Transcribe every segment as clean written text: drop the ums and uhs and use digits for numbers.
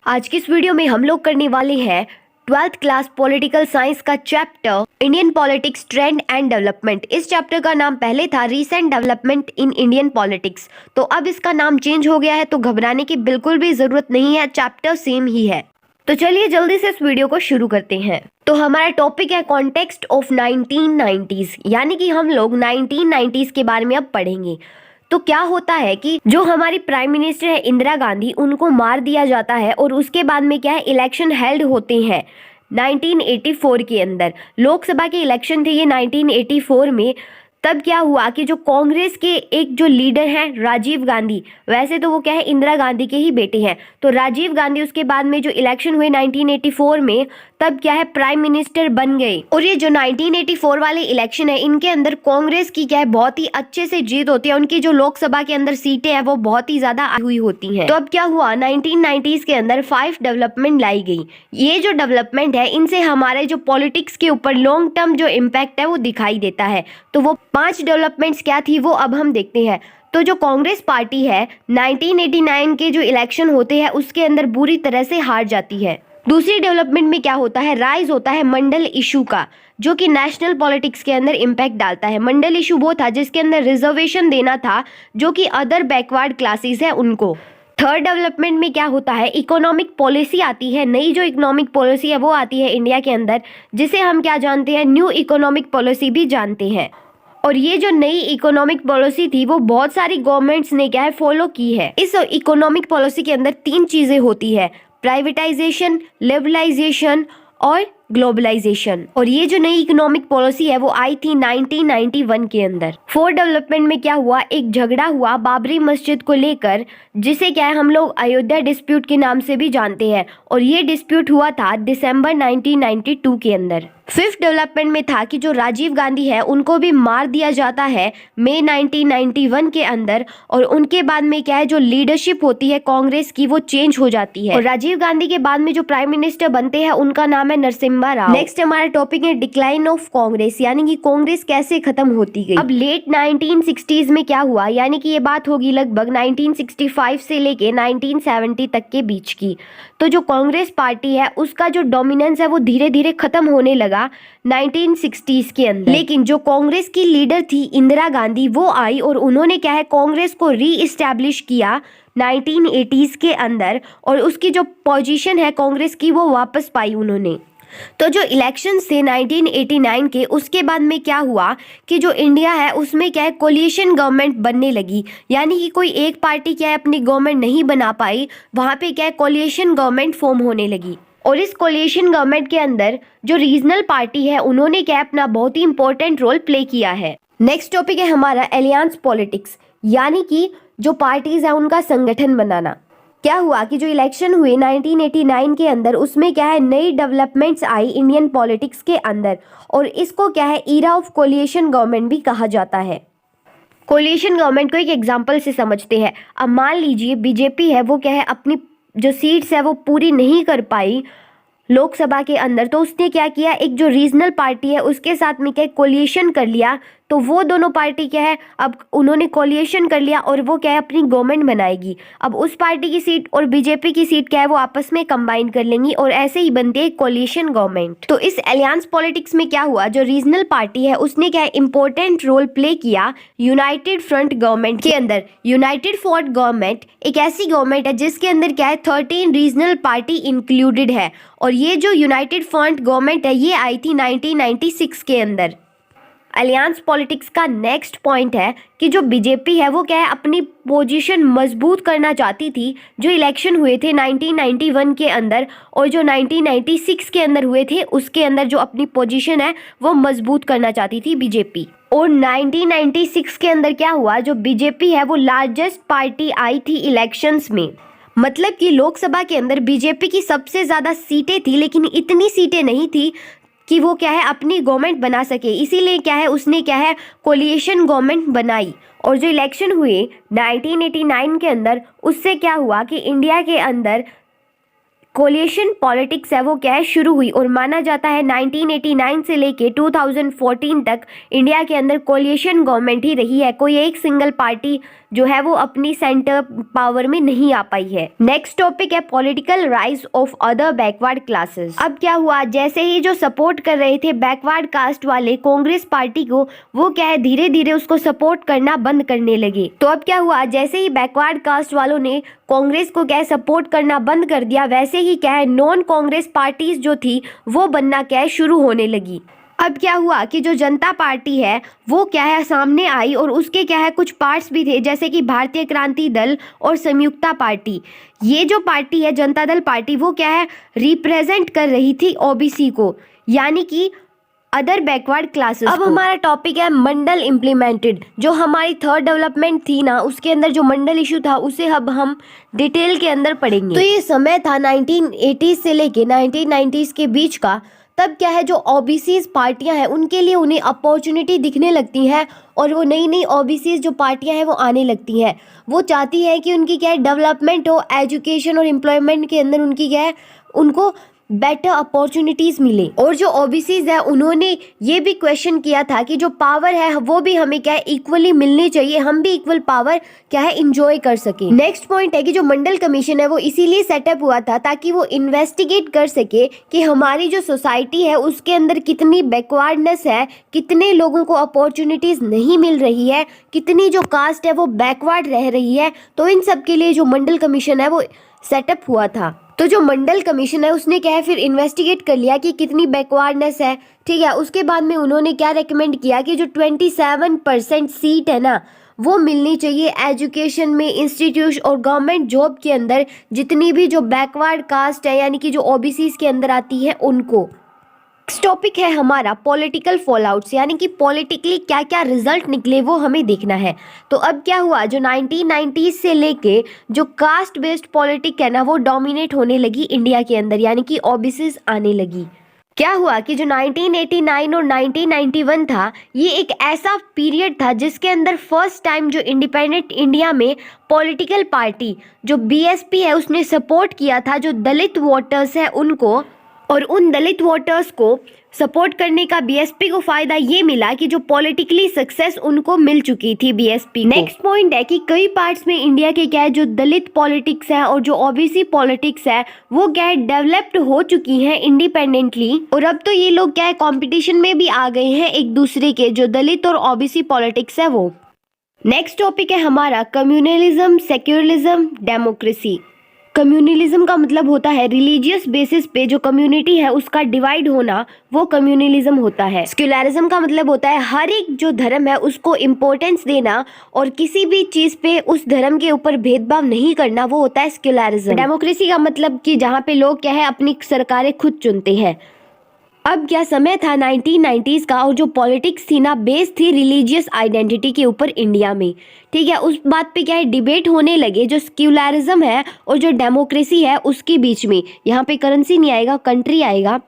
आज की इस वीडियो में हम लोग करने वाले हैं 12th क्लास पॉलिटिकल साइंस का chapter Indian politics trend and development. इस चैप्टर का नाम पहले था recent development in Indian politics, तो अब इसका नाम चेंज हो गया है, तो घबराने की बिल्कुल भी जरूरत नहीं है, चैप्टर सेम ही है। तो चलिए जल्दी से इस वीडियो को शुरू करते हैं। तो हमारा टॉपिक है कॉन्टेक्स्ट ऑफ 1990s, यानी कि हम लोग 1990s के बारे में अब पढ़ेंगे। तो क्या होता है कि जो हमारी प्राइम मिनिस्टर है इंदिरा गांधी, उनको मार दिया जाता है और उसके बाद में क्या है, इलेक्शन हेल्ड होते हैं 1984 के अंदर। लोकसभा के इलेक्शन थे ये 1984 में। तब क्या हुआ कि जो कांग्रेस के एक जो लीडर हैं राजीव गांधी, वैसे तो वो क्या है इंदिरा गांधी के ही बेटे हैं, तो राजीव गांधी उसके बाद में जो इलेक्शन हुए 1984 में, तब क्या है प्राइम मिनिस्टर बन गए। और ये जो 1984 वाले इलेक्शन है, इनके अंदर कांग्रेस की क्या है बहुत ही अच्छे से जीत होती है। उनकी जो लोकसभा के अंदर सीटें हैं वो बहुत ही ज्यादा हुई होती हैं। तो अब क्या हुआ, 1990s के अंदर 5 डेवलपमेंट लाई गई। ये जो डेवलपमेंट है, इनसे हमारे जो पॉलिटिक्स के ऊपर लॉन्ग टर्म जो इम्पैक्ट है वो दिखाई देता है। तो वो 5 डेवलपमेंट्स क्या थी वो अब हम देखते हैं। तो जो कांग्रेस पार्टी है 1989 के जो इलेक्शन होते हैं उसके अंदर बुरी तरह से हार जाती है। दूसरी डेवलपमेंट में क्या होता है, राइज होता है मंडल इशू का, जो कि नेशनल पॉलिटिक्स के अंदर इम्पैक्ट डालता है। मंडल इशू वो था जिसके अंदर रिजर्वेशन देना था जो कि अदर बैकवर्ड क्लासेस है उनको। थर्ड डेवलपमेंट में क्या होता है, इकोनॉमिक पॉलिसी आती है। नई जो इकोनॉमिक पॉलिसी है वो आती है इंडिया के अंदर, जिसे हम क्या जानते हैं, न्यू इकोनॉमिक पॉलिसी भी जानते हैं। और ये जो नई इकोनॉमिक पॉलिसी थी वो बहुत सारी गवर्नमेंट्स ने क्या है फॉलो की है। इस इकोनॉमिक पॉलिसी के अंदर 3 चीजें होती है, प्राइवेटाइजेशन, लिबरलाइजेशन और ग्लोबलाइजेशन। और ये जो नई इकोनॉमिक पॉलिसी है वो आई थी 1991 के अंदर। फोर्थ डेवलपमेंट में क्या हुआ, एक झगड़ा हुआ बाबरी मस्जिद को लेकर, जिसे क्या है हम लोग अयोध्या डिस्प्यूट के नाम से भी जानते हैं। और ये डिस्प्यूट हुआ था दिसंबर 1992 के अंदर। फिफ्थ डेवलपमेंट में था कि जो राजीव गांधी है उनको भी मार दिया जाता है मई 1991 के अंदर। और उनके बाद में क्या है, जो लीडरशिप होती है कांग्रेस की वो चेंज हो जाती है। और राजीव गांधी के बाद में जो प्राइम मिनिस्टर बनते हैं उनका नाम है नरसिम्हा राव। नेक्स्ट हमारा टॉपिक है डिक्लाइन ऑफ कांग्रेस, यानी कि कांग्रेस कैसे खत्म होती गई। अब लेट 1960s में क्या हुआ, यानी कि ये बात होगी लगभग 1965 से लेके 1970 तक के बीच की। तो जो कांग्रेस पार्टी है उसका जो डोमिनेंस है वो धीरे धीरे खत्म होने लगा 1960s के अंदर। लेकिन जो कांग्रेस की लीडर थी इंदिरा गांधी, वो आई और उन्होंने क्या है कांग्रेस को री इस्टेब्लिश किया 1980s के अंदर। और उसकी जो पोजीशन है कांग्रेस की वो वापस पाई उन्होंने। तो जो इलेक्शंस थे 1989 के, उसके बाद में क्या हुआ कि जो इंडिया है उसमें क्या है कोलिशन गवर्नमेंट बनने लगी, यानी कि कोई एक पार्टी क्या है अपनी गवर्नमेंट नहीं बना पाई, वहाँ पे क्या है कोलिशन गवर्नमेंट फॉर्म होने लगी। और इस कोलिशन गवर्नमेंट के अंदर जो रीजनल पार्टी है उन्होंने क्या अपना बहुत ही इंपॉर्टेंट रोल प्ले किया है। नेक्स्ट टॉपिक है हमारा एलियंस पॉलिटिक्स, यानी कि जो पार्टीज है उनका संगठन बनाना। क्या हुआ कि जो इलेक्शन हुए 1989 के अंदर, उसमें क्या है नई डेवलपमेंट्स आई इंडियन पॉलिटिक्स के अंदर। और इसको क्या है ईरा ऑफ कोलिशन गवर्नमेंट भी कहा जाता है। कोलिशन गवर्नमेंट को एक एग्जांपल से समझते हैं। अब मान लीजिए बीजेपी है वो क्या है अपनी जो सीट्स है वो पूरी नहीं कर पाई लोकसभा के अंदर, तो उसने क्या किया, एक जो रीजनल पार्टी है उसके साथ में क्या कोलिशन कर लिया। तो वो दोनों पार्टी क्या है, अब उन्होंने कोलिशन कर लिया और वो क्या है अपनी गवर्नमेंट बनाएगी। अब उस पार्टी की सीट और बीजेपी की सीट क्या है वो आपस में कंबाइन कर लेंगी और ऐसे ही बनती है कोलिशन गवर्नमेंट। तो इस अलियंस पॉलिटिक्स में क्या हुआ, जो रीजनल पार्टी है उसने क्या है इंपॉर्टेंट रोल प्ले किया यूनाइटेड फ्रंट गवर्नमेंट के अंदर। यूनाइटेड फ्रंट गवर्नमेंट एक ऐसी गवर्नमेंट है जिसके अंदर क्या है 13 रीजनल पार्टी इंक्लूडेड है। और ये जो यूनाइटेड फ्रंट गवर्नमेंट है ये आई थी 1996 के अंदर। अलियंस पॉलिटिक्स का नेक्स्ट पॉइंट है कि जो बीजेपी है वो क्या है अपनी पोजीशन मजबूत करना चाहती थी। जो इलेक्शन हुए थे 1991 के अंदर और जो 1996 के अंदर हुए थे, उसके अंदर जो अपनी पोजीशन है वो मजबूत करना चाहती थी बीजेपी। और 1996 के अंदर क्या हुआ, जो बीजेपी है वो लार्जेस्ट पार्टी आई थी इलेक्शंस में। मतलब कि लोकसभा के अंदर बीजेपी की सबसे ज़्यादा सीटें थी, लेकिन इतनी सीटें नहीं थी कि वो क्या है अपनी गवर्नमेंट बना सके। इसीलिए क्या है उसने क्या है कोलिशन गवर्नमेंट बनाई। और जो इलेक्शन हुए 1989 के अंदर, उससे क्या हुआ कि इंडिया के अंदर कोलिशन पॉलिटिक्स है वो क्या है शुरू हुई। और माना जाता है 1989 से लेके 2014 तक इंडिया के अंदर कोलिशन गवर्नमेंट ही रही है। कोई एक सिंगल पार्टी जो है वो अपनी सेंटर पावर में नहीं आ पाई है। नेक्स्ट टॉपिक है political rise of other backward classes. अब क्या हुआ, जैसे ही जो सपोर्ट कर रहे थे बैकवर्ड कास्ट वाले कांग्रेस पार्टी को, वो क्या है धीरे धीरे उसको सपोर्ट करना बंद करने लगे। तो अब क्या हुआ, जैसे ही बैकवर्ड कास्ट वालों ने कांग्रेस को क्या है सपोर्ट करना बंद कर दिया, वैसे ही क्या है नॉन कांग्रेस पार्टीज जो थी वो बनना क्या है शुरू होने लगी। अब क्या हुआ कि जो जनता पार्टी है वो क्या है सामने आई और उसके क्या है कुछ पार्ट्स भी थे, जैसे कि भारतीय क्रांति दल और संयुक्ता पार्टी। ये जो पार्टी है जनता दल पार्टी, वो क्या है रिप्रेजेंट कर रही थी ओबीसी को, यानी कि अदर बैकवर्ड क्लासेस। अब हमारा टॉपिक है मंडल इम्प्लीमेंटेड। जो हमारी थर्ड डेवलपमेंट थी ना, उसके अंदर जो मंडल इशू था उसे अब हम डिटेल के अंदर पढ़ेंगे। तो ये समय था 1980 से लेके 1990s के बीच का। तब क्या है जो ओबीसीज पार्टियां हैं उनके लिए उन्हें अपॉर्चुनिटी दिखने लगती है और वो नई नई ओबीसीज जो पार्टियां हैं वो आने लगती हैं। वो चाहती है कि उनकी क्या है डेवलपमेंट हो, एजुकेशन और एम्प्लॉयमेंट के अंदर उनकी क्या है उनको बेटर अपॉर्चुनिटीज मिले। और जो ओबीसीज है उन्होंने ये भी क्वेश्चन किया था कि जो पावर है वो भी हमें क्या है इक्वली मिलनी चाहिए, हम भी इक्वल पावर क्या है इंजॉय कर सके। नेक्स्ट पॉइंट है कि जो मंडल कमीशन है वो इसीलिए सेटअप हुआ था ताकि वो इन्वेस्टिगेट कर सके कि हमारी जो सोसाइटी है उसके अंदर कितनी बैकवर्डनेस है, कितने लोगों को अपॉर्चुनिटीज नहीं मिल रही है, कितनी जो कास्ट है वो बैकवर्ड रह रही है। तो इन सब के लिए जो मंडल कमीशन है वो सेटअप हुआ था। तो जो मंडल कमीशन है उसने क्या है फिर इन्वेस्टिगेट कर लिया कि कितनी बैकवर्डनेस है, ठीक है। उसके बाद में उन्होंने क्या रेकमेंड किया कि जो 27% सीट है ना वो मिलनी चाहिए एजुकेशन में, इंस्टीट्यूट और गवर्नमेंट जॉब के अंदर, जितनी भी जो बैकवर्ड कास्ट है यानी कि जो ओबीसीज के अंदर आती है उनको। नेक्स्ट टॉपिक है हमारा पॉलिटिकल फॉलआउट्स, यानी कि पॉलिटिकली क्या क्या रिजल्ट निकले वो हमें देखना है। तो अब क्या हुआ, जो 1990s से लेके जो कास्ट बेस्ड पॉलिटिक है ना वो डोमिनेट होने लगी इंडिया के अंदर, यानी कि ओबीसीज आने लगी। क्या हुआ कि जो 1989 और 1991 था ये एक ऐसा पीरियड था जिसके अंदर फर्स्ट टाइम जो इंडिपेंडेंट इंडिया में पॉलिटिकल पार्टी जो बीएसपी है उसने सपोर्ट किया था जो दलित वोटर्स है उनको, और उन दलित वोटर्स को सपोर्ट करने का बीएसपी को फायदा ये मिला कि जो पॉलिटिकली सक्सेस उनको मिल चुकी थी बीएसपी। नेक्स्ट पॉइंट है कि कई पार्ट्स में इंडिया के क्या है जो दलित पॉलिटिक्स है और जो ओबीसी पॉलिटिक्स है वो क्या है डेवलप्ड हो चुकी हैं इंडिपेंडेंटली, और अब तो ये लोग क्या है कंपटीशन में भी आ गए हैं एक दूसरे के, जो दलित और ओबीसी पॉलिटिक्स है वो। नेक्स्ट टॉपिक है हमारा कम्युनलिज्म, सेक्युलरिज्म, डेमोक्रेसी। कम्युनलिज्म का मतलब होता है रिलीजियस बेसिस पे जो कम्युनिटी है उसका डिवाइड होना, वो कम्युनलिज्म होता है। सेक्युलरिज्म का मतलब होता है हर एक जो धर्म है उसको इम्पोर्टेंस देना और किसी भी चीज पे उस धर्म के ऊपर भेदभाव नहीं करना, वो होता है सेक्युलरिज्म। डेमोक्रेसी का मतलब कि जहाँ पे लोग क्या है अपनी सरकारें खुद चुनते हैं। अब क्या समय था 1990s का और जो पॉलिटिक्स थी ना बेस थी रिलीजियस आइडेंटिटी के ऊपर इंडिया में, ठीक है। उस बात पे क्या है डिबेट होने लगे जो सेक्युलरिज्म है और जो डेमोक्रेसी है उसके बीच में। यहाँ पे करेंसी नहीं आएगा, कंट्री आएगा।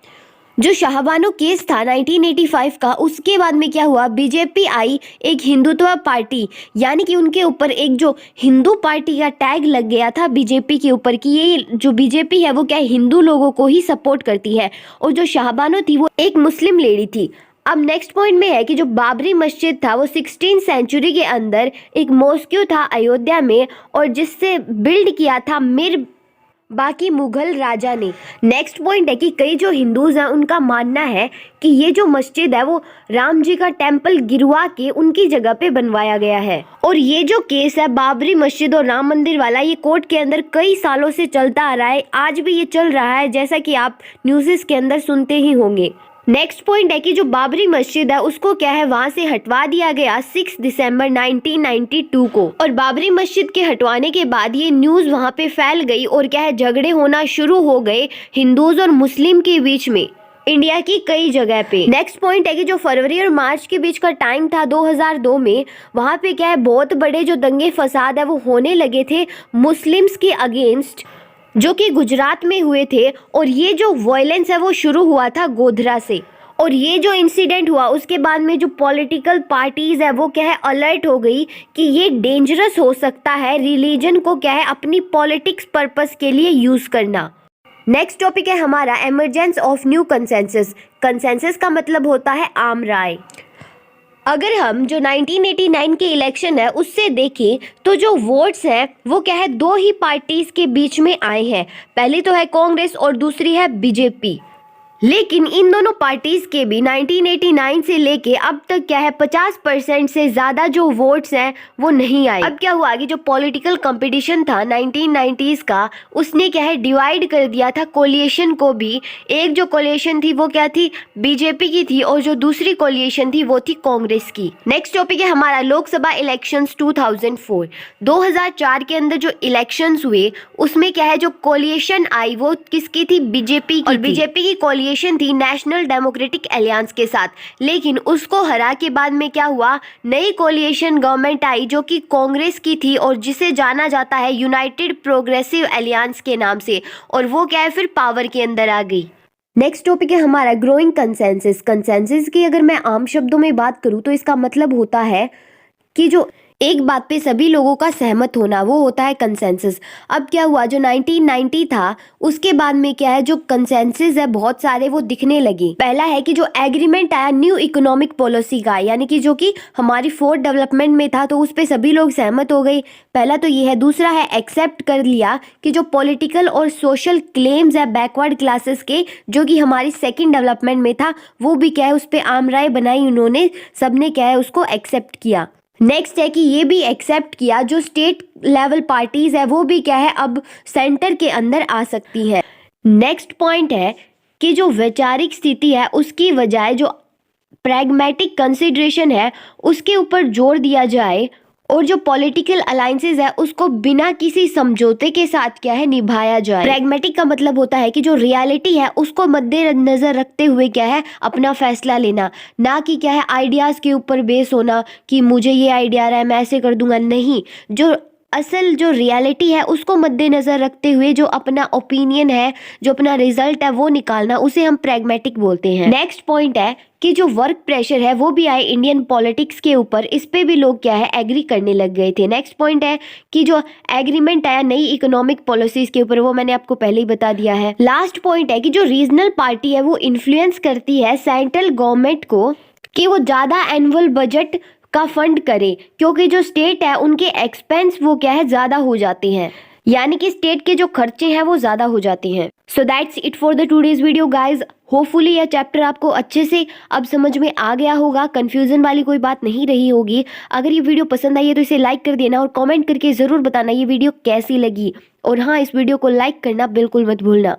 जो शाहबानो केस था 1985 का, उसके बाद में क्या हुआ, बीजेपी आई एक हिंदुत्व पार्टी, यानी कि उनके ऊपर एक जो हिंदू पार्टी का टैग लग गया था बीजेपी के ऊपर कि ये जो बीजेपी है वो क्या है हिंदू लोगों को ही सपोर्ट करती है, और जो शाहबानो थी वो एक मुस्लिम लेडी थी। अब नेक्स्ट पॉइंट में है कि जो बाबरी मस्जिद था वो 16th सेंचुरी के अंदर एक मॉस्क्यू था अयोध्या में, और जिससे बिल्ड किया था बाकी मुगल राजा ने। नेक्स्ट पॉइंट है कि कई जो हिंदूज हैं उनका मानना है कि ये जो मस्जिद है वो राम जी का टेम्पल गिरवा के उनकी जगह पे बनवाया गया है। और ये जो केस है बाबरी मस्जिद और राम मंदिर वाला, ये कोर्ट के अंदर कई सालों से चलता आ रहा है, आज भी ये चल रहा है, जैसा कि आप न्यूज़ के अंदर सुनते ही होंगे। नेक्स्ट पॉइंट है कि जो बाबरी मस्जिद है उसको क्या है वहां से हटवा दिया गया 6 दिसंबर 1992 को, और बाबरी मस्जिद के हटवाने के बाद ये न्यूज़ वहां पे फैल गई और क्या है झगड़े होना शुरू हो गए हिंदूज और मुस्लिम के बीच में इंडिया की कई जगह पे। नेक्स्ट पॉइंट है कि जो फरवरी और मार्च के बीच का टाइम था 2002 में, वहां पे क्या है बहुत बड़े जो दंगे फसाद है वो होने लगे थे मुस्लिम्स के अगेंस्ट, जो कि गुजरात में हुए थे। और ये जो वायलेंस है वो शुरू हुआ था गोधरा से, और ये जो इंसिडेंट हुआ उसके बाद में जो पॉलिटिकल पार्टीज है वो क्या है अलर्ट हो गई कि ये डेंजरस हो सकता है रिलीजन को क्या है अपनी पॉलिटिक्स पर्पस के लिए यूज करना। नेक्स्ट टॉपिक है हमारा emergence of new consensus. Consensus का मतलब होता है आम राय। अगर हम जो 1989 के इलेक्शन है उससे देखें तो जो वोट्स हैं वो क्या है, दो ही पार्टीज के बीच में आए हैं। पहली तो है कांग्रेस और दूसरी है बीजेपी। लेकिन इन दोनों पार्टीज के भी 1989 से लेके अब तक क्या है 50% से ज्यादा जो वोट्स हैं वो नहीं आए। अब क्या हुआ कि जो पॉलिटिकल कंपटीशन था 1990s का, उसने क्या है डिवाइड कर दिया था कोलिएशन को भी। एक जो कोलिएशन थी वो क्या थी, बीजेपी की थी, और जो दूसरी कोलिएशन थी वो थी कांग्रेस की। नेक्स्ट टॉपिक है हमारा लोकसभा इलेक्शंस 2004। 2004 के अंदर जो इलेक्शंस हुए उसमें क्या है जो कोलिएशन आई वो किसकी थी, बीजेपी की। और बीजेपी की कोलिएशन थी नेशनल डेमोक्रेटिक अलियंस के साथ। लेकिन उसको हरा के बाद में क्या हुआ, नई कोलिएशन गवर्नमेंट आई जो कि कांग्रेस की थी और जिसे जाना जाता है यूनाइटेड प्रोग्रेसिव अलियंस के नाम से, और वो क्या है फिर पावर के अंदर आ गई। नेक्स्ट टॉपिक है हमारा ग्रोइंग कंसेंसस। कंसेंसस की अगर मैं आम शब्दों में बात करूं तो इसका मतलब होता है कि जो एक बात पे सभी लोगों का सहमत होना, वो होता है कंसेंसस। अब क्या हुआ, जो 1990 था उसके बाद में क्या है जो कंसेंसस है बहुत सारे वो दिखने लगे। पहला है कि जो एग्रीमेंट आया न्यू इकोनॉमिक पॉलिसी का, यानी कि जो कि हमारी फोर्थ डेवलपमेंट में था, तो उस पे सभी लोग सहमत हो गए। पहला तो ये है। दूसरा है एक्सेप्ट कर लिया कि जो पॉलिटिकल और सोशल क्लेम्स है बैकवर्ड क्लासेस के, जो कि हमारी सेकेंड डेवलपमेंट में था, वो भी क्या है उस पर आम राय बनाई उन्होंने, सबने क्या है उसको एक्सेप्ट किया। नेक्स्ट है कि ये भी एक्सेप्ट किया जो स्टेट लेवल पार्टीज है वो भी क्या है अब सेंटर के अंदर आ सकती है। नेक्स्ट पॉइंट है कि जो वैचारिक स्थिति है उसकी बजाय जो प्रैग्मेटिक कंसिडरेशन है उसके ऊपर जोर दिया जाए, और जो पॉलिटिकल अलायंसेस है उसको बिना किसी समझौते के साथ क्या है निभाया जाए। प्रैग्मेटिक का मतलब होता है कि जो रियलिटी है उसको मद्देनजर रखते हुए क्या है अपना फैसला लेना, ना कि क्या है आइडियाज के ऊपर बेस होना कि मुझे ये आइडिया आ रहा है मैं ऐसे कर दूंगा। नहीं, जो असल जो रियलिटी है उसको मद्देनजर रखते हुए जो अपना ओपिनियन है, जो अपना रिजल्ट है वो निकालना, उसे हम प्रैग्मेटिक बोलते हैं। नेक्स्ट पॉइंट है कि जो वर्क प्रेशर है वो भी आए इंडियन पॉलिटिक्स के ऊपर, इस पे भी लोग क्या है एग्री करने लग गए थे। नेक्स्ट पॉइंट है कि जो एग्रीमेंट आया नई इकोनॉमिक पॉलिसीज के ऊपर, वो मैंने आपको पहले ही बता दिया है। लास्ट पॉइंट है कि जो रीजनल पार्टी है वो इन्फ्लुएंस करती है सेंट्रल गवर्नमेंट को कि वो ज्यादा एनुअल बजट का फंड करे, क्योंकि जो स्टेट है उनके एक्सपेंस वो क्या है ज्यादा हो जाते हैं, यानी कि स्टेट के जो खर्चे हैं वो ज्यादा हो जाते हैं। So that's it for the today's video guys. Hopefully यह चैप्टर आपको अच्छे से अब समझ में आ गया होगा, कंफ्यूजन वाली कोई बात नहीं रही होगी। अगर ये वीडियो पसंद आई है तो इसे लाइक कर देना और कमेंट करके जरूर बताना ये वीडियो कैसी लगी। और हाँ, इस वीडियो को लाइक करना बिल्कुल मत भूलना।